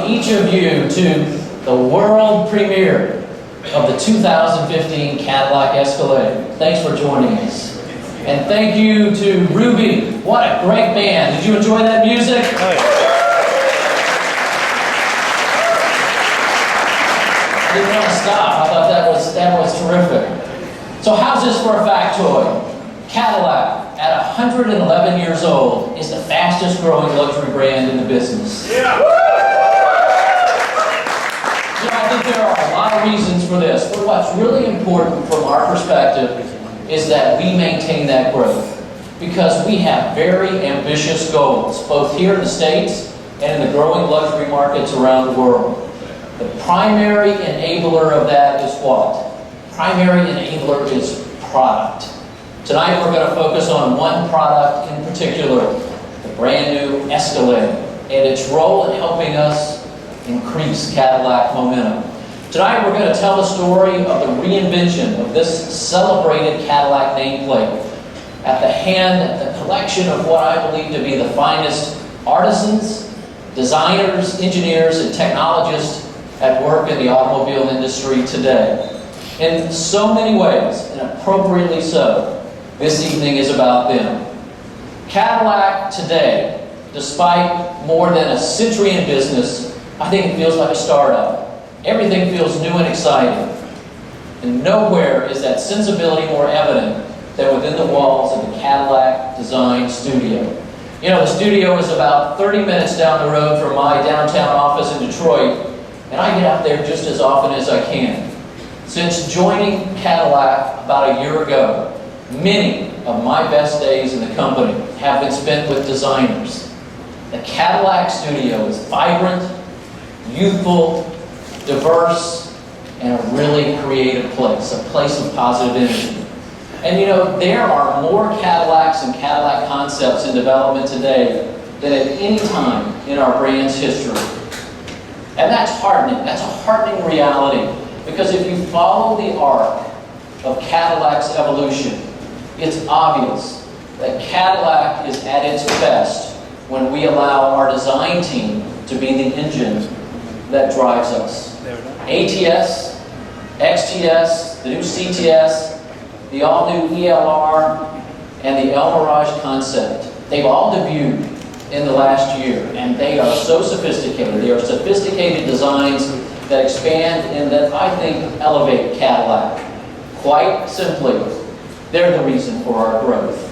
each of you to the world premiere of the 2015 Cadillac Escalade. Thanks for joining us. And thank you to Ruby. What a great band. Did you enjoy that music? Oh, yeah. I didn't want to stop. I thought that was terrific. So how's this for a factoid? Cadillac, at 111 years old, is the fastest growing luxury brand in the business. Yeah. I think there are a lot of reasons for this, but what's really important from our perspective is that we maintain that growth because we have very ambitious goals, both here in the States and in the growing luxury markets around the world. The primary enabler of that is what? Primary enabler is product. Tonight we're going to focus on one product in particular, the brand new Escalade, and its role in helping us increase Cadillac momentum. Tonight we're going to tell the story of the reinvention of this celebrated Cadillac nameplate at the collection of what I believe to be the finest artisans, designers, engineers, and technologists at work in the automobile industry today. In so many ways, and appropriately so, this evening is about them. Cadillac today, despite more than a century in business, I think it feels like a startup. Everything feels new and exciting. And nowhere is that sensibility more evident than within the walls of the Cadillac Design Studio. You know, the studio is about 30 minutes down the road from my downtown office in Detroit, and I get out there just as often as I can. Since joining Cadillac about a year ago, many of my best days in the company have been spent with designers. The Cadillac Studio is vibrant, youthful, diverse, and a really creative place, a place of positive energy. And you know, there are more Cadillacs and Cadillac concepts in development today than at any time in our brand's history. And that's heartening. That's a heartening reality, because if you follow the arc of Cadillac's evolution, it's obvious that Cadillac is at its best when we allow our design team to be the engine that drives us. ATS, XTS, the new CTS, the all-new ELR, and the El Mirage concept. They've all debuted in the last year, and they are so sophisticated. They are sophisticated designs that expand and that I think elevate Cadillac. Quite simply, they're the reason for our growth.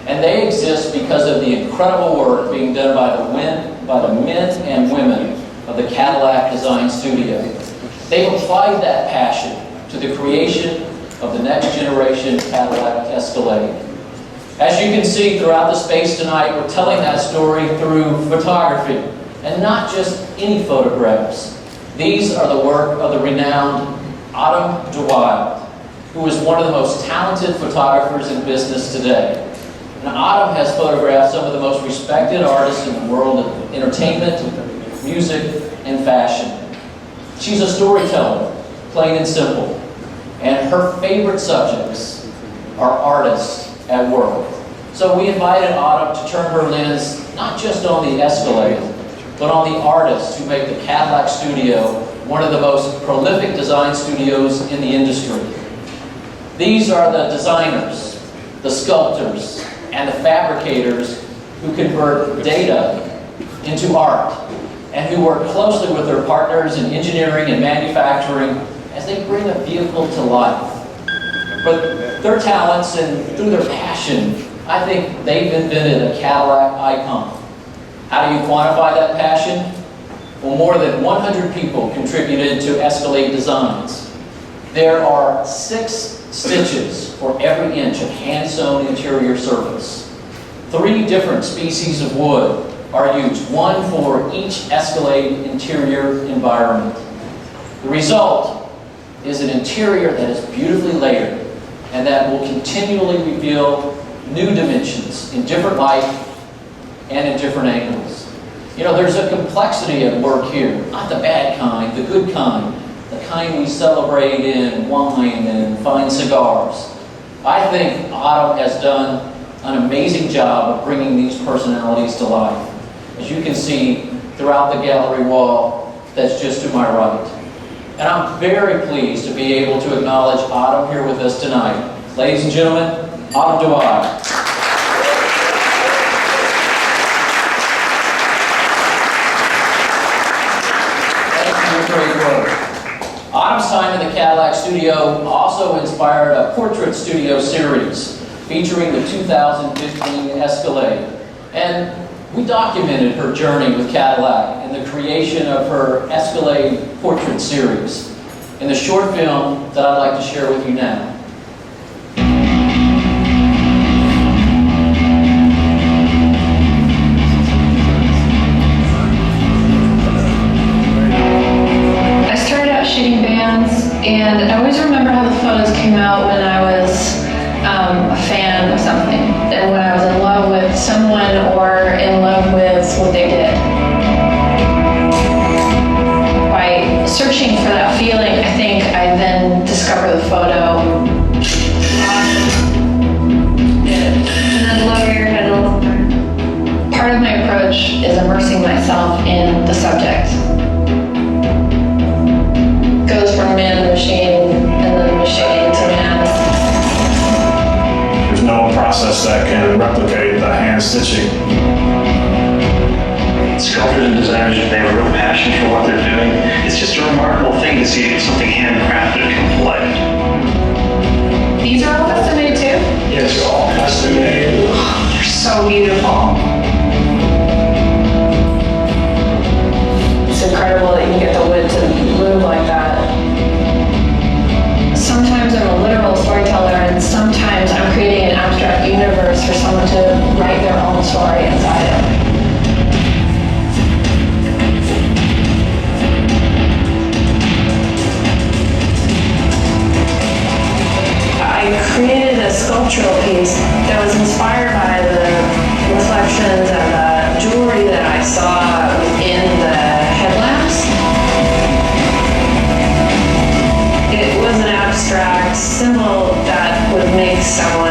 And they exist because of the incredible work being done by the men and women of the Cadillac Design Studio. They've applied that passion to the creation of the next generation Cadillac Escalade. As you can see throughout the space tonight, we're telling that story through photography, and not just any photographs. These are the work of the renowned Autumn DeWild, who is one of the most talented photographers in business today. And Autumn has photographed some of the most respected artists in the world of entertainment, music, and fashion. She's a storyteller, plain and simple, and her favorite subjects are artists at work. So we invited Autumn to turn her lens not just on the Escalade, but on the artists who make the Cadillac Studio one of the most prolific design studios in the industry. These are the designers, the sculptors, and the fabricators who convert data into art, and who work closely with their partners in engineering and manufacturing as they bring a vehicle to life. But their talents and through their passion, I think they've invented a Cadillac icon. How do you quantify that passion? Well, more than 100 people contributed to Escalade designs. There are 6 stitches for every inch of hand-sewn interior surface. 3 different species of wood are used, one for each Escalade interior environment. The result is an interior that is beautifully layered and that will continually reveal new dimensions in different light and in different angles. You know, there's a complexity at work here, not the bad kind, the good kind, the kind we celebrate in wine and fine cigars. I think Autumn has done an amazing job of bringing these personalities to life. As you can see throughout the gallery wall, that's just to my right. And I'm very pleased to be able to acknowledge Autumn here with us tonight. Ladies and gentlemen, Autumn Dwyer. Great work. Autumn's time in the Cadillac studio also inspired a portrait studio series featuring the 2015 Escalade. And we documented her journey with Cadillac in the creation of her Escalade portrait series in the short film that I'd like to share with you now. Shooting bands, and I always remember how the photos came out when I was a fan of something, and when I was in love with someone or in love with what they did. By searching for that feeling, I think I then discover the photo. And then lower your head a little more. Part of my approach is immersing myself in the subject. Goes from man to machine, and then machine to man. There's no process that can replicate the hand stitching. Sculptors and designers, they have a real passion for what they're doing. It's just a remarkable thing to see something handcrafted come to life. These are all custom made too? Yes, they're all custom made. They're so beautiful. It's incredible that you can get the wood to move like that. Sometimes I'm a literal storyteller, and sometimes I'm creating an abstract universe for someone to write their own story inside it. I created a sculptural piece that was inspired by the reflections and the jewelry that I saw in the headlamps. It was an abstract symbol that would make someone